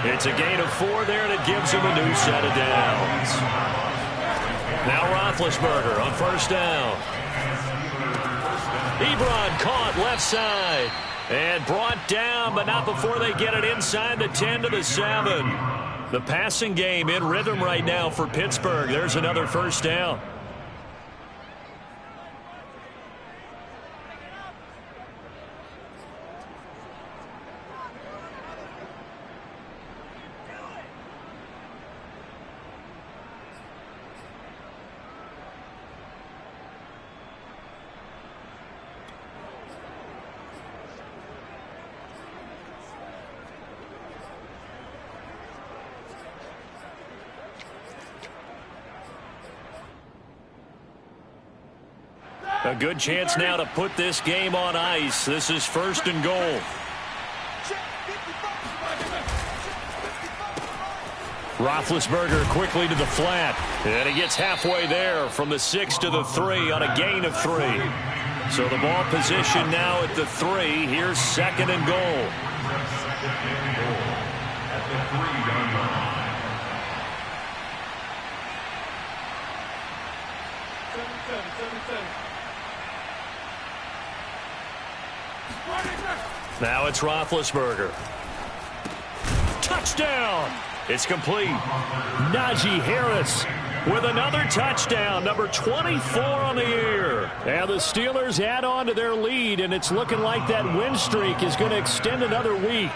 It's a gain of 4 there, and it gives him a new set of downs. Now Roethlisberger on 1st down. Ebron caught left side and brought down, but not before they get it inside the 10 to the 7. The passing game in rhythm right now for Pittsburgh. There's another 1st down. A good chance now to put this game on ice. This is 1st and goal. Roethlisberger quickly to the flat. And he gets halfway there from the 6 to the 3 on a gain of 3. So the ball position now at the 3. Here's 2nd and goal. Now it's Roethlisberger. Touchdown! It's complete. Najee Harris with another touchdown, number 24 on the year. And the Steelers add on to their lead, and it's looking like that win streak is going to extend another week.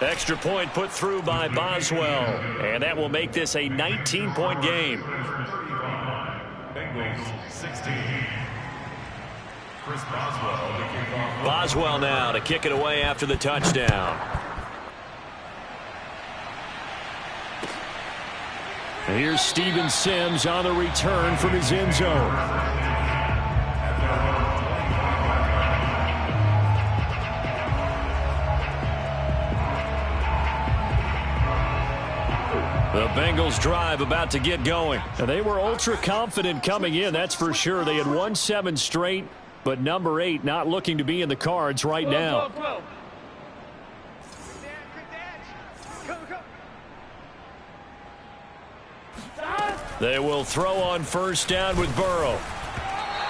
Extra point put through by Boswell, and that will make this a 19-point game. Bengals 16. Chris Boswell now to kick it away after the touchdown. And here's Steven Sims on the return from his end zone. The Bengals drive about to get going. And they were ultra confident coming in, that's for sure. They had won 7 straight, but number 8 not looking to be in the cards right now. They will throw on 1st down with Burrow.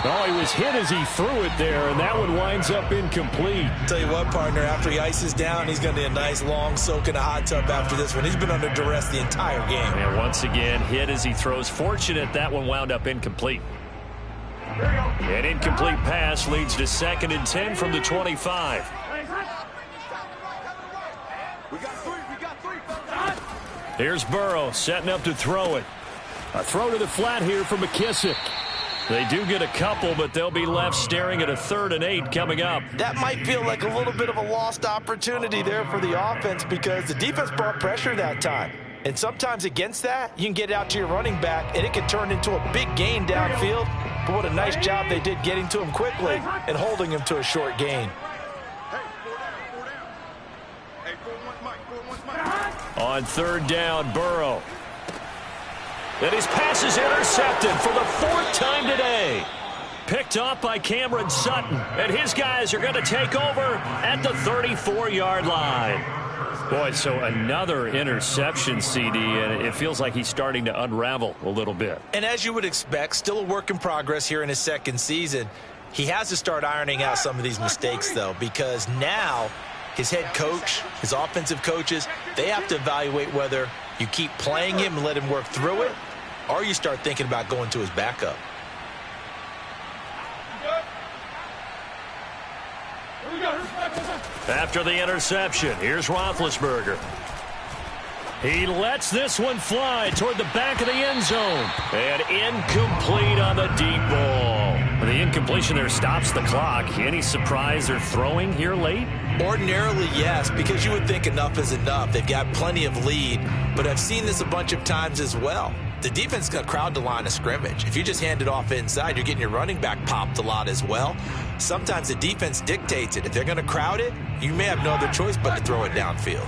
Oh, he was hit as he threw it there, and that one winds up incomplete. Tell you what, partner, after he ices down, he's going to need a nice long soak in a hot tub after this one. He's been under duress the entire game. And once again, hit as he throws. Fortunate that one wound up incomplete. An incomplete pass leads to 2nd and 10 from the 25. Here's Burrow setting up to throw it. A throw to the flat here for McKissick. They do get a couple, but they'll be left staring at a 3rd and 8 coming up. That might feel like a little bit of a lost opportunity there for the offense because the defense brought pressure that time. And sometimes against that, you can get out to your running back, and it can turn into a big gain downfield. But what a nice job they did getting to him quickly and holding him to a short gain. On 3rd down, Burrow. And his pass is intercepted for the 4th time today. Picked off by Cameron Sutton. And his guys are going to take over at the 34-yard line. Boy, so another interception, CD, and it feels like he's starting to unravel a little bit. And as you would expect, still a work in progress here in his second season. He has to start ironing out some of these mistakes, though, because now his head coach, his offensive coaches, they have to evaluate whether you keep playing him and let him work through it, or you start thinking about going to his backup. After the interception, here's Roethlisberger. He lets this one fly toward the back of the end zone. And incomplete on the deep ball. The incompletion there stops the clock. Any surprise they're throwing here late? Ordinarily, yes, because you would think enough is enough. They've got plenty of lead, but I've seen this a bunch of times as well. The defense is going to crowd the line of scrimmage. If you just hand it off inside, you're getting your running back popped a lot as well. Sometimes the defense dictates it. If they're going to crowd it, you may have no other choice but to throw it downfield.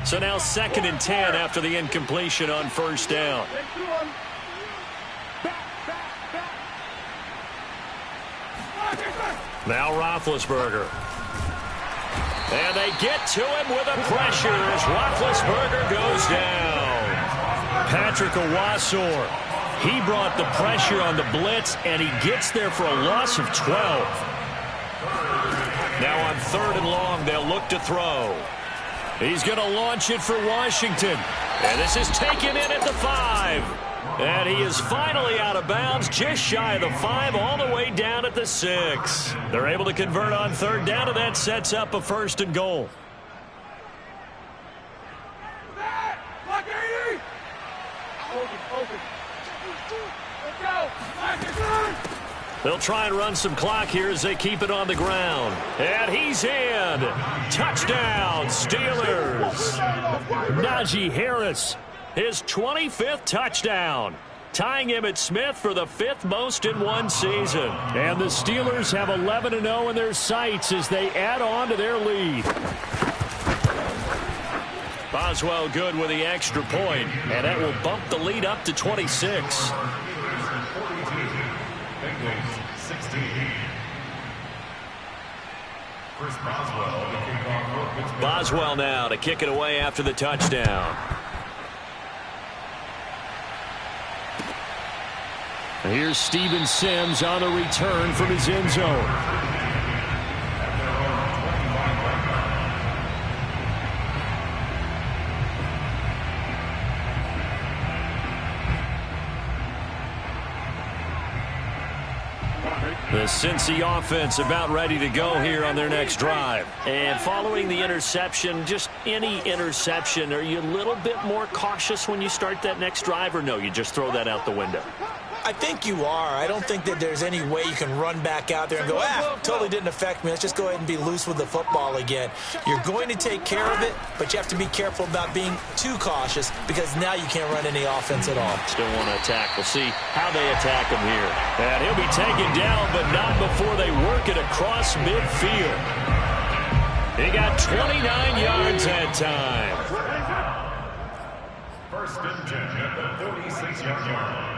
So now 2nd and 10 after the incompletion on first down. Now Roethlisberger. And they get to him with a pressure as Roethlisberger goes down. Patrick Owasor, he brought the pressure on the blitz, and he gets there for a loss of 12. Now on 3rd and long, they'll look to throw. He's going to launch it for Washington. And this is taken in at the 5. And he is finally out of bounds, just shy of the 5, all the way down at the 6. They're able to convert on 3rd down, and that sets up a 1st and goal. They'll try and run some clock here as they keep it on the ground. And he's in. Touchdown, Steelers. Najee Harris, his 25th touchdown, tying Emmitt Smith for the 5th most in one season. And the Steelers have 11-0 in their sights as they add on to their lead. Boswell good with the extra point, and that will bump the lead up to 26. Boswell now to kick it away after the touchdown. Here's Steven Sims on the return from his end zone. The Cincy offense about ready to go here on their next drive. And following the interception, just any interception, are you a little bit more cautious when you start that next drive, or no, you just throw that out the window? I think you are. I don't think that there's any way you can run back out there and go, totally didn't affect me. Let's just go ahead and be loose with the football again. You're going to take care of it, but you have to be careful about being too cautious because now you can't run any offense at all. Still want to attack. We'll see how they attack him here. And he'll be taken down, but not before they work it across midfield. He got 29 yards that time. 1st and 10 at the 46-yard line.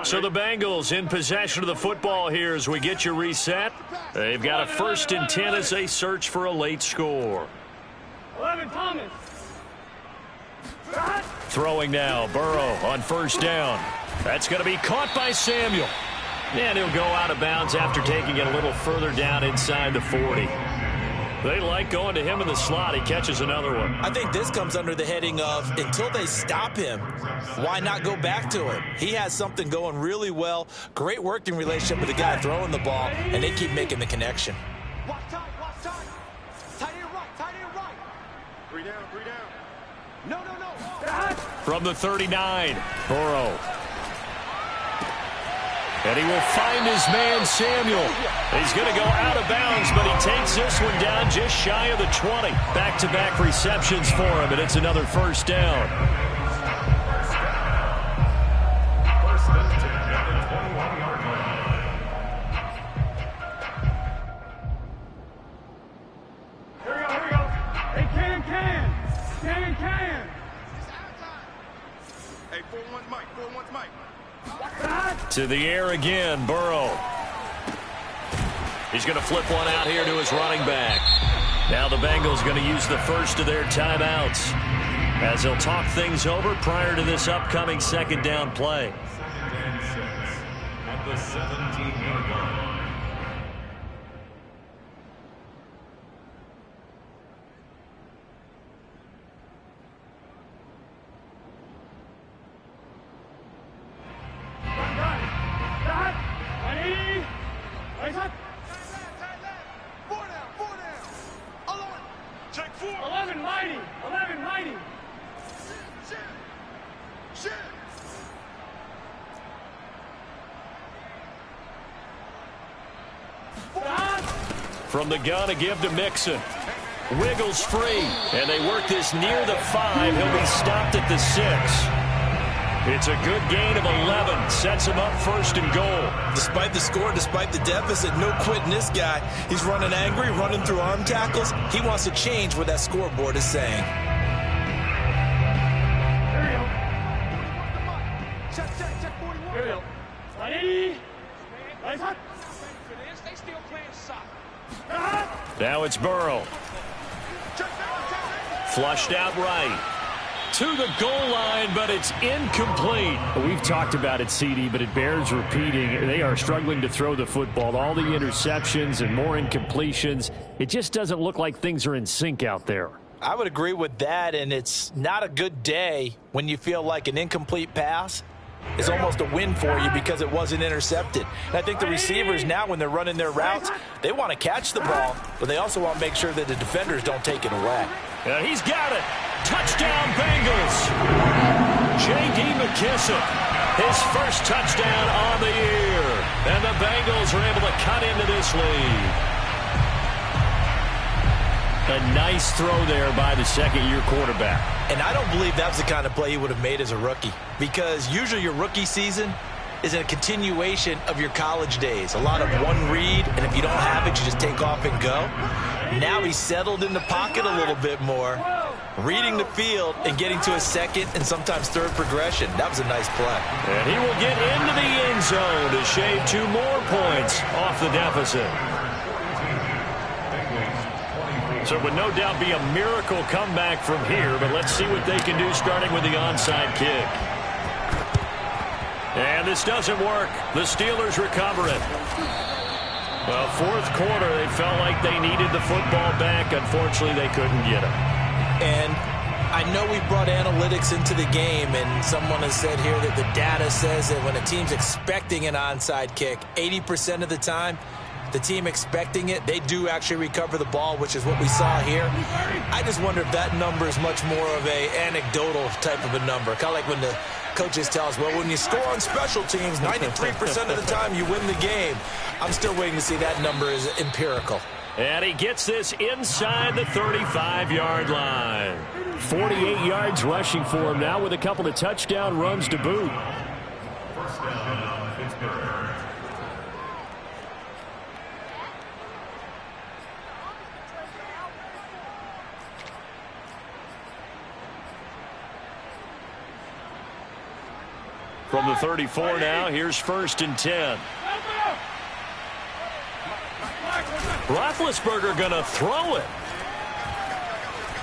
So the Bengals in possession of the football here as we get you reset. They've got a 1st and 10 as they search for a late score. 11 Thomas. Throwing now, Burrow on 1st down. That's going to be caught by Samuel. And he'll go out of bounds after taking it a little further down inside the 40. They like going to him in the slot. He catches another one. I think this comes under the heading of until they stop him, why not go back to him? He has something going really well. Great working relationship with the guy throwing the ball, and they keep making the connection. Watch time, watch time. Tight end right, tight end right. 3 down, 3 down. No. From the 39, Burrow. And he will find his man, Samuel. He's going to go out of bounds, but he takes this one down just shy of the 20. Back-to-back receptions for him, and it's another 1st down. 1st and 10 at the 21-yard line. Here we go. Hey, can. Hey, 4-1's Mike, 4-1's Mike. To the air again, Burrow. He's going to flip one out here to his running back. Now the Bengals going to use the first of their timeouts as they'll talk things over prior to this upcoming second down play. Second and 6 at the 17-yard line. From the gun, a give to Mixon. Wiggles free, and they work this near the 5. He'll be stopped at the 6. It's a good gain of 11. Sets him up first and goal. Despite the score, despite the deficit, no quitting this guy. He's running angry, running through arm tackles. He wants to change what that scoreboard is saying. Check 41. Here we go. Ready? They still playing soccer. Now it's Burrow. Flushed out right. To the goal line, but it's incomplete. We've talked about it, CD, but it bears repeating. They are struggling to throw the football. All the interceptions and more incompletions. It just doesn't look like things are in sync out there. I would agree with that, and it's not a good day when you feel like an incomplete pass is almost a win for you because it wasn't intercepted. And I think the receivers now, when they're running their routes, they want to catch the ball, but they also want to make sure that the defenders don't take it away. He's got it. Touchdown, Bengals. J.D. McKissick, his first touchdown on the year. And the Bengals are able to cut into this lead. A nice throw there by the second-year quarterback. And I don't believe that's the kind of play he would have made as a rookie, because usually your rookie season is a continuation of your college days. A lot of one read, and if you don't have it, you just take off and go. Now he's settled in the pocket a little bit more, reading the field and getting to a second and sometimes third progression. That was a nice play. And he will get into the end zone to shave 2 more points off the deficit. So it would no doubt be a miracle comeback from here, but let's see what they can do starting with the onside kick. And this doesn't work. The Steelers recover it. Well, fourth quarter, they felt like they needed the football back. Unfortunately, they couldn't get it. And I know we brought analytics into the game, and someone has said here that the data says that when a team's expecting an onside kick, 80% of the time, the team expecting it, they do actually recover the ball, which is what we saw here. I just wonder if that number is much more of a anecdotal type of a number. Kind of like when the coaches tell us, well, when you score on special teams, 93% of the time you win the game. I'm still waiting to see that number is empirical. And he gets this inside the 35-yard line. 48 yards rushing for him now with a couple of touchdown runs to boot. First down, Pittsburgh. From the 34 now, here's 1st and 10. Roethlisberger going to throw it.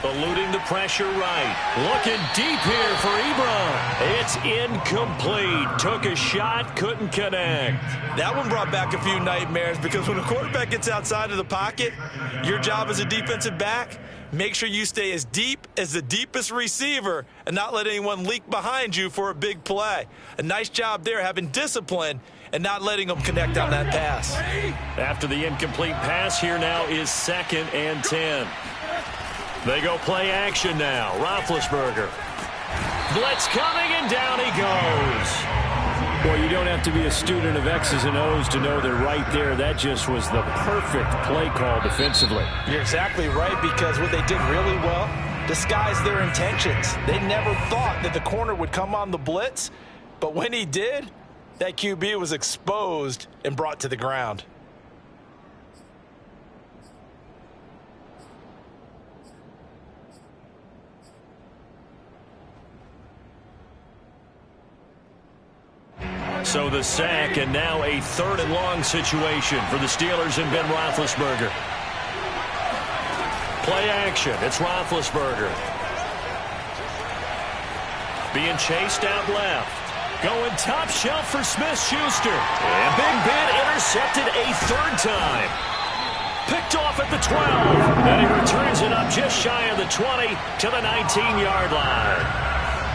Eluding the pressure right. Looking deep here for Ebron. It's incomplete. Took a shot, couldn't connect. That one brought back a few nightmares, because when a quarterback gets outside of the pocket, your job as a defensive back, make sure you stay as deep as the deepest receiver and not let anyone leak behind you for a big play. A nice job there, having discipline and not letting them connect on that pass. After the incomplete pass, here now is 2nd and 10. They go play action now. Roethlisberger. Blitz coming, and down he goes. Boy, you don't have to be a student of X's and O's to know that right there, that just was the perfect play call defensively. You're exactly right, because what they did really well, disguised their intentions. They never thought that the corner would come on the blitz, but when he did, that QB was exposed and brought to the ground. So the sack, and now a 3rd and long situation for the Steelers and Ben Roethlisberger. Play action. It's Roethlisberger. Being chased out left. Going top shelf for Smith-Schuster. And Big Ben intercepted a third time. Picked off at the 12. And he returns it up just shy of the 20 to the 19-yard line.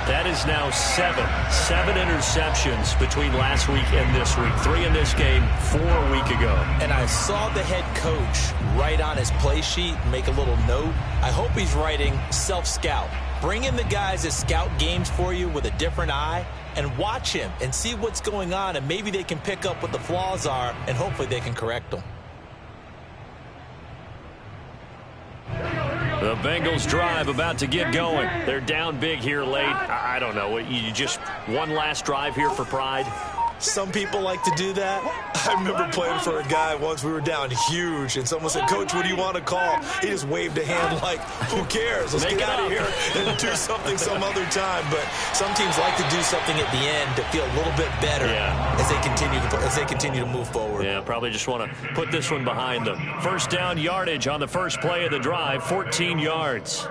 That is now seven interceptions between last week and this week. 3 in this game, 4 a week ago. And I saw the head coach write on his play sheet, make a little note. I hope he's writing self-scout. Bring in the guys that scout games for you with a different eye and watch him and see what's going on, and maybe they can pick up what the flaws are, and hopefully they can correct them. The Bengals drive about to get going. They're down big here late. I don't know. You just one last drive here for pride? Some people like to do that. I remember playing for a guy once. We were down huge, and someone said, "Coach, what do you want to call?" He just waved a hand like, who cares? Let's get out of here and do something some other time. But some teams like to do something at the end to feel a little bit better as they continue to move forward. Yeah, probably just want to put this one behind them. First down yardage on the first play of the drive, 14 yards.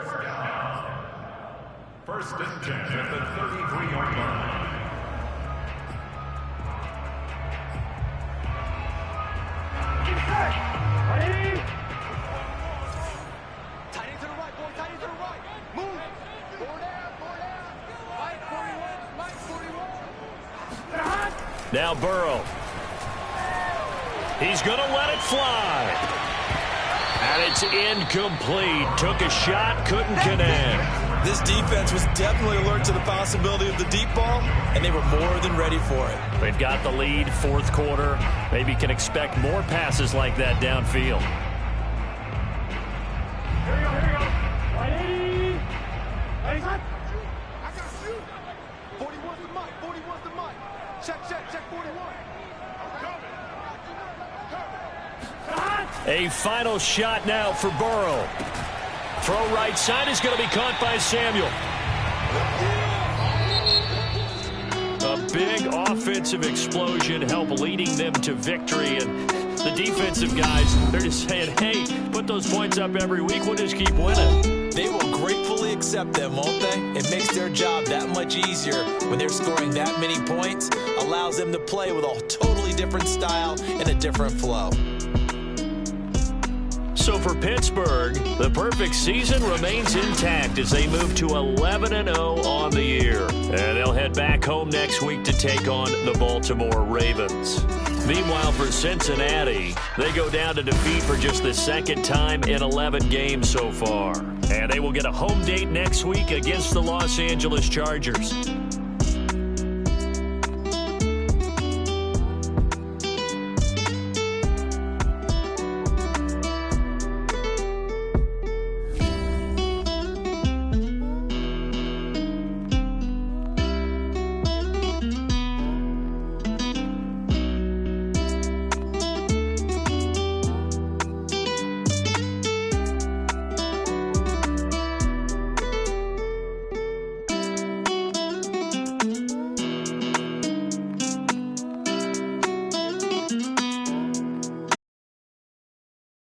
First and 10 at the 33-yard line. Tight end to the right, boy. Tight end to the right. Move. Four down. Mike 41. Now Burrow. He's going to let it fly. And it's incomplete. Took a shot, couldn't connect. This defense was definitely alert to the possibility of the deep ball, and they were more than ready for it. They've got the lead, fourth quarter. Maybe can expect more passes like that downfield. Here we go. 180. I got you. 41's the mic. 41's the mic. Check 41. A final shot now for Burrow. Throw right side is going to be caught by Samuel. A big offensive explosion helped leading them to victory. And the defensive guys, they're just saying, hey, put those points up every week. We'll just keep winning. They will gratefully accept them, won't they? It makes their job that much easier when they're scoring that many points. Allows them to play with a totally different style and a different flow. So for Pittsburgh, the perfect season remains intact as they move to 11-0 on the year. And they'll head back home next week to take on the Baltimore Ravens. Meanwhile, for Cincinnati, they go down to defeat for just the second time in 11 games so far. And they will get a home date next week against the Los Angeles Chargers.